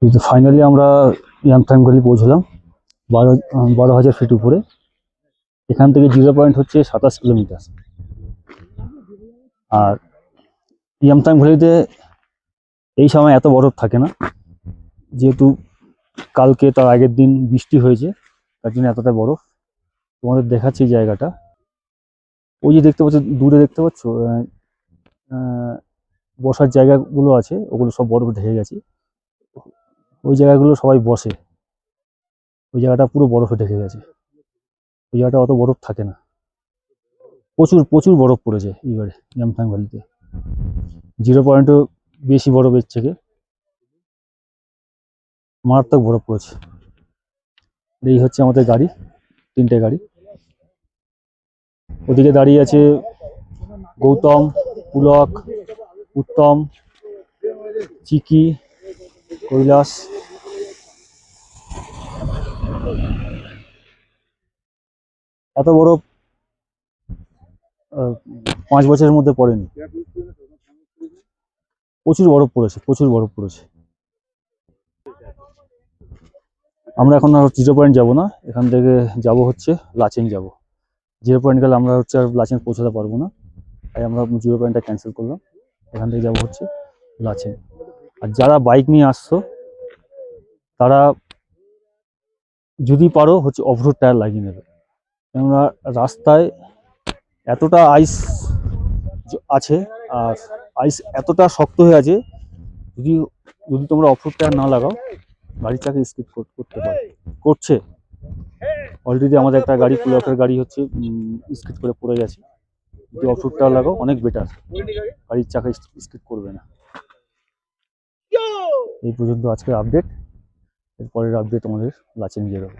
এই তো ফাইনালি আমরা ইয়ামথাং ভ্যালি পৌঁছলাম। 12,000 ফিট উপরে। এখান থেকে জিরো পয়েন্ট হচ্ছে 27 কিলোমিটার। আর ইয়ামথাং ভ্যালিতে এই সময় এত বরফ থাকে না, যেহেতু কালকে তার আগের দিন বৃষ্টি হয়েছে, তার জন্য এতটা বরফ। তোমাদের দেখাচ্ছি এই জায়গাটা। ওই যে দেখতে পাচ্ছ, দূরে দেখতে পাচ্ছ বসার জায়গাগুলো আছে, ওগুলো সব বরফ ঢেকে গেছে। ওই জায়গাগুলো সবাই বসে, ওই জায়গাটা পুরো বরফে ঢেকে গেছে। ওই জায়গাটা অত বরফ থাকে না। প্রচুর প্রচুর বরফ পড়েছে এবারে ইয়ামথাং ভ্যালিতে। জিরো পয়েন্টও বেশি বরফ এর থেকে মারাত্মক বরফ পড়েছে। এই হচ্ছে আমাদের গাড়ি, 3টে গাড়ি। ওদিকে দাঁড়িয়ে আছে গৌতম, পুলক, উত্তম, চিকি, কৈলাস। এত বরফ 5 বছরের মধ্যে পড়েনি। প্রচুর বরফ পড়েছে, প্রচুর বরফ পড়েছে। আমরা এখন আর জিরো পয়েন্ট যাবো না, এখান থেকে যাব হচ্ছে লাচেন যাব। জিরো পয়েন্ট গেলে আমরা হচ্ছে আর লাচেন পৌঁছাতে পারবো না, তাই আমরা জিরো পয়েন্টটা ক্যান্সেল করলাম। এখান থেকে যাবো হচ্ছে লাচেন। আর যারা বাইক নিয়ে আসছো তারা যদি পারো হচ্ছে অফরোড টায়ার লাগিয়ে নেবে, কেননা রাস্তায় এতটা আইস আছে, আর আইস এতটা শক্ত হয়ে আছে, যদি যদি তোমরা অফরোড টায়ার না লাগাও গাড়ির চাকা স্কিড করতে পারে, করছে। অলরেডি আমাদের একটা গাড়ি, পুলকের গাড়ি হচ্ছে স্কিড করে পড়ে গেছে। যদি অফরোড টায়ার লাগাও অনেক বেটার, গাড়ির চাকা স্কিড করবে না। এই পর্যন্ত আজকের আপডেট। এরপরের আপডেট আমাদের লাচেন গিয়ে দেবো।